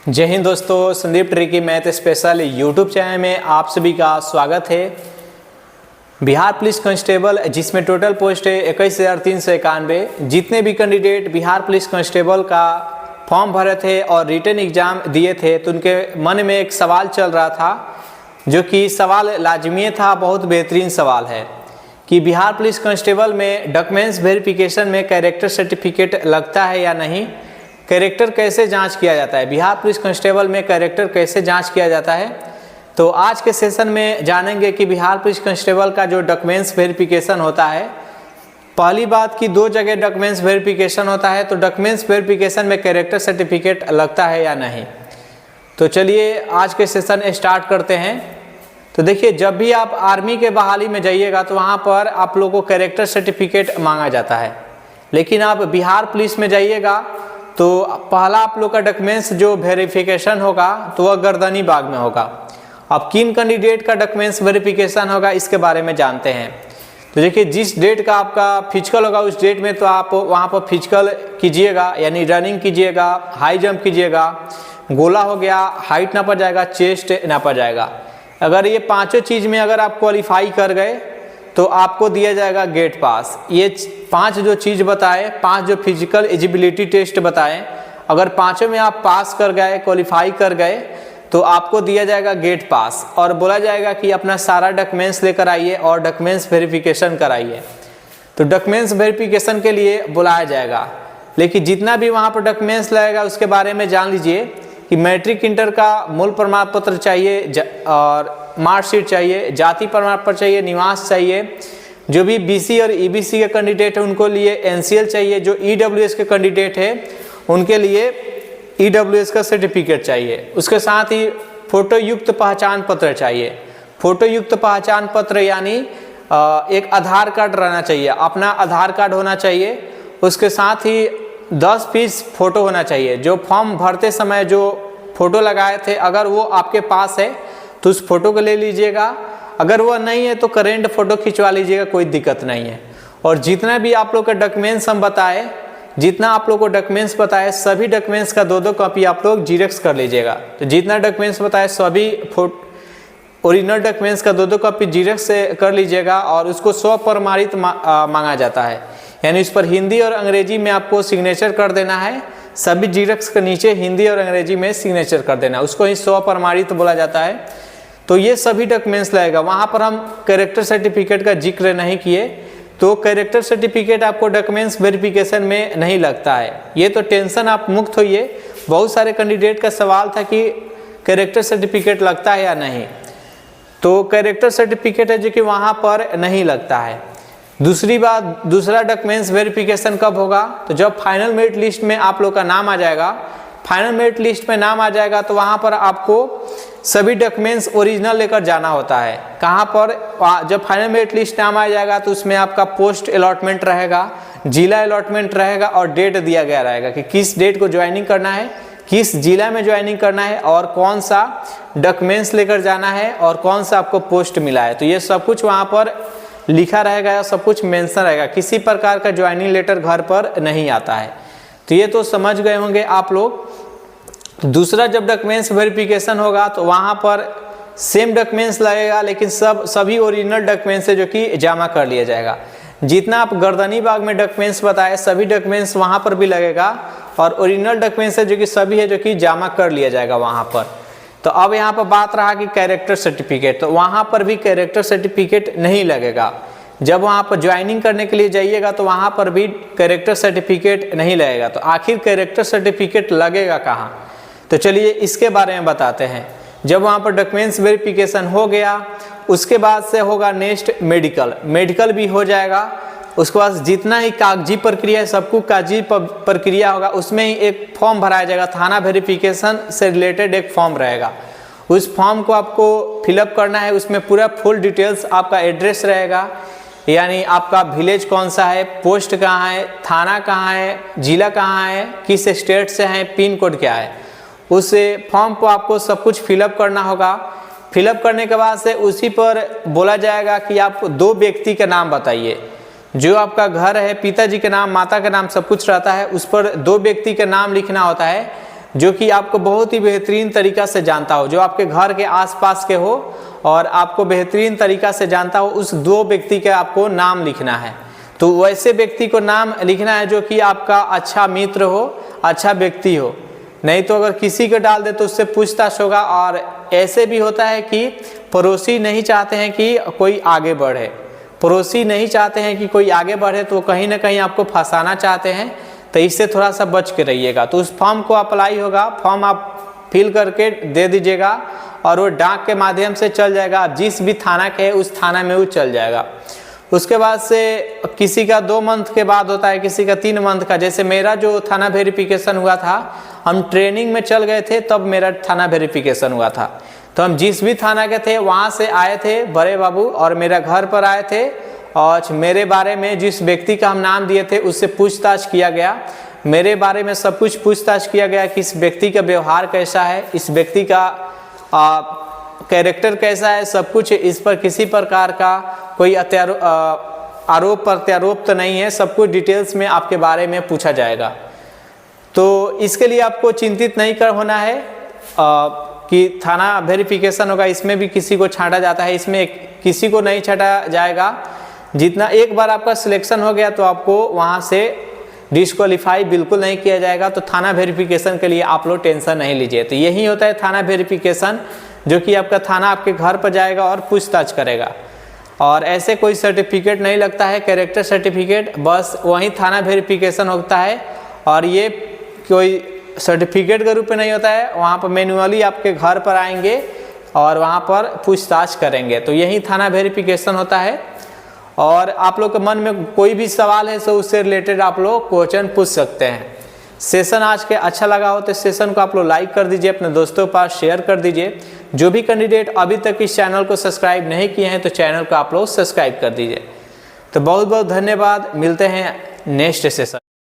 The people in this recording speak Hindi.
जय हिंद दोस्तों, Sandeep tricky math special YouTube channel में आप सभी का स्वागत है। बिहार पुलिस कांस्टेबल जिसमें टोटल पोस्ट है 21,391। जितने भी कैंडिडेट बिहार पुलिस कांस्टेबल का फॉर्म भरे थे और रिटन एग्जाम दिए थे तो उनके मन में एक सवाल चल रहा था, जो कि सवाल लाजमी था, बहुत बेहतरीन सवाल है कि बिहार पुलिस कांस्टेबल में डॉक्यूमेंट्स वेरिफिकेशन में कैरेक्टर सर्टिफिकेट लगता है या नहीं। कैरेक्टर कैसे जांच किया जाता है, बिहार पुलिस कांस्टेबल में कैरेक्टर कैसे जांच किया जाता है। तो आज के सेशन में जानेंगे कि बिहार पुलिस कांस्टेबल का जो डॉक्यूमेंट्स वेरिफिकेशन होता है, पहली बात कि दो जगह डॉक्यूमेंट्स वेरिफिकेशन होता है, तो डॉक्यूमेंट्स वेरिफिकेशन में कैरेक्टर सर्टिफिकेट लगता है या नहीं। तो चलिए आज के सेशन स्टार्ट करते हैं। तो देखिए, जब भी आप आर्मी के बहाली में जाइएगा तो वहाँ पर आप लोगों को कैरेक्टर सर्टिफिकेट मांगा जाता है, लेकिन आप बिहार पुलिस में जाइएगा तो पहला आप लोग का डॉक्यूमेंट्स जो वेरिफिकेशन होगा तो वह गर्दनी बाग में होगा। अब किन कैंडिडेट का डॉक्यूमेंट्स वेरिफिकेशन होगा इसके बारे में जानते हैं। तो देखिए, जिस डेट का आपका फिजिकल होगा उस डेट में तो आप वहाँ पर फिजिकल कीजिएगा, यानी रनिंग कीजिएगा, हाई जंप कीजिएगा, गोला हो गया, हाइट नापा जाएगा, चेस्ट नापा जाएगा। अगर ये पाँचों चीज़ में अगर आप क्वालिफाई कर गए तो आपको दिया जाएगा गेट पास। ये पांच जो चीज़ बताए, पांच जो फिजिकल एलिजिबिलिटी टेस्ट बताएं, अगर पांचों में आप पास कर गए, क्वालिफाई कर गए तो आपको दिया जाएगा गेट पास और बोला जाएगा कि अपना सारा डॉक्यूमेंट्स लेकर आइए और डॉक्यूमेंट्स वेरिफिकेशन कराइए। तो डॉक्यूमेंट्स वेरिफिकेशन के लिए बुलाया जाएगा, लेकिन जितना भी वहाँ पर डॉक्यूमेंट्स लगेगा उसके बारे में जान लीजिए कि मैट्रिक इंटर का मूल प्रमाण पत्र चाहिए और मार्कशीट चाहिए, जाति प्रमाण पत्र चाहिए, निवास चाहिए। जो भी बीसी और ईबीसी के कैंडिडेट है उनको लिए एनसीएल चाहिए। जो ईडब्ल्यूएस के कैंडिडेट है उनके लिए ईडब्ल्यूएस का सर्टिफिकेट चाहिए। उसके साथ ही फोटो युक्त पहचान पत्र चाहिए। फोटो युक्त पहचान पत्र यानी एक आधार कार्ड रहना चाहिए, अपना आधार कार्ड होना चाहिए। उसके साथ ही 10 पीस फोटो होना चाहिए। जो फॉर्म भरते समय जो फोटो लगाए थे अगर वो आपके पास है तो उस फोटो को ले लीजिएगा, अगर वो नहीं है तो करेंट फोटो खिंचवा लीजिएगा, कोई दिक्कत नहीं है। और जितना भी आप लोग का डॉक्यूमेंट्स हम बताए, जितना आप लोग को डॉक्यूमेंट्स बताए, सभी डॉक्यूमेंट्स का 2-2 कॉपी आप लोग जीरोक्स कर लीजिएगा। तो जितना डॉक्यूमेंट्स बताए सभी ओरिजिनल डॉक्यूमेंट्स का 2-2 कॉपी जीरोक्स से कर लीजिएगा और उसको स्वप्रमाणित मांगा जाता है, यानी इस पर हिंदी और अंग्रेजी में आपको सिग्नेचर कर देना है। सभी जीरोक्स के नीचे हिंदी और अंग्रेजी में सिग्नेचर कर देना है, उसको ही स्वप्रमाणित बोला जाता है। तो ये सभी डॉक्यूमेंट्स लगेगा। वहाँ पर हम कैरेक्टर सर्टिफिकेट का जिक्र नहीं किए, तो कैरेक्टर सर्टिफिकेट आपको डॉक्यूमेंट्स वेरिफिकेशन में नहीं लगता है। ये तो टेंशन आप मुक्त होइए। बहुत सारे कैंडिडेट का सवाल था कि कैरेक्टर सर्टिफिकेट लगता है या नहीं, तो कैरेक्टर सर्टिफिकेट है जो कि वहाँ पर नहीं लगता है। दूसरी बात, दूसरा डॉक्यूमेंट्स वेरिफिकेशन कब होगा, तो जब फाइनल मेरिट लिस्ट में आप लोग का नाम आ जाएगा। फाइनल मेरिट लिस्ट में नाम आ जाएगा तो वहाँ पर आपको सभी डॉक्यूमेंट्स ओरिजिनल लेकर जाना होता है। कहाँ पर, जब फाइनल मेरिट लिस्ट नाम आ जाएगा तो उसमें आपका पोस्ट अलॉटमेंट रहेगा, जिला अलॉटमेंट रहेगा और डेट दिया गया रहेगा कि किस डेट को ज्वाइनिंग करना है, किस जिला में ज्वाइनिंग करना है और कौन सा डॉक्यूमेंट्स लेकर जाना है और कौन सा आपको पोस्ट मिला है। तो ये सब कुछ वहाँ पर लिखा रहेगा, सब कुछ मेंशन रहेगा। किसी प्रकार का ज्वाइनिंग लेटर घर पर नहीं आता है। तो ये तो समझ गए होंगे आप लोग। दूसरा, जब डॉक्यूमेंट्स वेरिफिकेशन होगा तो वहाँ पर सेम डॉक्यूमेंट्स लगेगा, लेकिन सभी ओरिजिनल डॉक्यूमेंट्स है जो कि जमा कर लिया जाएगा। जितना आप गर्दनी बाग में डॉक्यूमेंट्स बताए सभी डॉक्यूमेंट्स वहाँ पर भी लगेगा और ओरिजिनल डॉक्यूमेंट्स है जो कि सभी है जो कि जमा कर लिया जाएगा वहाँ पर। तो अब यहाँ पर बात रहा कि कैरेक्टर सर्टिफिकेट, तो वहाँ पर भी कैरेक्टर सर्टिफिकेट नहीं लगेगा। जब वहाँ पर ज्वाइनिंग करने के लिए जाइएगा तो वहाँ पर भी कैरेक्टर सर्टिफिकेट नहीं लगेगा। तो आखिर कैरेक्टर सर्टिफिकेट लगेगा कहाँ, तो चलिए इसके बारे में बताते हैं। जब वहाँ पर डॉक्यूमेंट्स वेरिफिकेशन हो गया उसके बाद से होगा नेक्स्ट मेडिकल भी हो जाएगा। उसके बाद जितना ही कागजी प्रक्रिया है, सबको कागजी प्रक्रिया होगा, उसमें ही एक फॉर्म भराया जाएगा। थाना वेरिफिकेशन से रिलेटेड एक फॉर्म रहेगा, उस फॉर्म को आपको फिलअप करना है। उसमें पूरा फुल डिटेल्स, आपका एड्रेस रहेगा, यानी आपका विलेज कौन सा है, पोस्ट कहाँ है, थाना कहाँ है, जिला कहाँ है, किस स्टेट से है, पिन कोड क्या है, उस फॉर्म को आपको सब कुछ फिलअप करना होगा। फिलअप करने के बाद से उसी पर बोला जाएगा कि आप 2 व्यक्ति का नाम बताइए। जो आपका घर है, पिताजी के नाम, माता का नाम, सब कुछ रहता है, उस पर 2 व्यक्ति का नाम लिखना होता है। जो कि आपको बहुत ही बेहतरीन तरीका से जानता हो, जो आपके घर के आसपास के हो और आपको बेहतरीन तरीका से जानता हो, उस 2 व्यक्ति का आपको नाम लिखना है। तो वैसे व्यक्ति को नाम लिखना है जो कि आपका अच्छा मित्र हो, अच्छा व्यक्ति हो। नहीं तो अगर किसी को डाल दे तो उससे पूछताछ होगा। और ऐसे भी होता है कि पड़ोसी नहीं चाहते हैं कि कोई आगे बढ़े, पड़ोसी नहीं चाहते हैं कि कोई आगे बढ़े, तो कहीं ना कहीं आपको फंसाना चाहते हैं। तो इससे थोड़ा सा बच के रहिएगा। तो उस फॉर्म को अप्लाई होगा, फॉर्म आप फिल करके दे दीजिएगा और वो डाक के माध्यम से चल जाएगा। आप जिस भी थाना के है उस थाना में वो चल जाएगा। उसके बाद से किसी का 2 मंथ के बाद होता है, किसी का 3 मंथ का। जैसे मेरा जो थाना वेरिफिकेशन हुआ था, हम ट्रेनिंग में चल गए थे तब मेरा थाना वेरिफिकेशन हुआ था। तो हम जिस भी थाना के थे वहाँ से आए थे बड़े बाबू और मेरा घर पर आए थे और मेरे बारे में जिस व्यक्ति का हम नाम दिए थे उससे पूछताछ किया गया। मेरे बारे में सब कुछ पूछताछ किया गया कि इस व्यक्ति का व्यवहार कैसा है, इस व्यक्ति का कैरेक्टर कैसा है, सब कुछ। इस पर किसी प्रकार का कोई आरोप प्रत्यारोप तो नहीं है, सब कुछ डिटेल्स में आपके बारे में पूछा जाएगा। तो इसके लिए आपको चिंतित नहीं कर होना है कि थाना वेरिफिकेशन होगा, इसमें भी किसी को छांटा जाता है, इसमें किसी को नहीं छांटा जाएगा। जितना एक बार आपका सिलेक्शन हो गया तो आपको वहाँ से डिस्क्वालीफाई बिल्कुल नहीं किया जाएगा। तो थाना वेरिफिकेशन के लिए आप लोग टेंशन नहीं लीजिए। तो यही होता है थाना वेरिफिकेशन, जो कि आपका थाना आपके घर पर जाएगा और पूछताछ करेगा। और ऐसे कोई सर्टिफिकेट नहीं लगता है, कैरेक्टर सर्टिफिकेट, बस वहीं थाना वेरिफिकेशन होता है। और ये कोई सर्टिफिकेट के रूप में नहीं होता है, वहाँ पर मैन्युअली आपके घर पर आएंगे और वहाँ पर पूछताछ करेंगे। तो यही थाना वेरिफिकेशन होता है। और आप लोग के मन में कोई भी सवाल है तो उससे रिलेटेड आप लोग क्वेश्चन पूछ सकते हैं। सेशन आज के अच्छा लगा हो तो सेशन को आप लोग लाइक कर दीजिए, अपने दोस्तों के पास शेयर कर दीजिए। जो भी कैंडिडेट अभी तक इस चैनल को सब्सक्राइब नहीं किए हैं तो चैनल को आप लोग सब्सक्राइब कर दीजिए। तो बहुत बहुत धन्यवाद, मिलते हैं नेक्स्ट सेशन।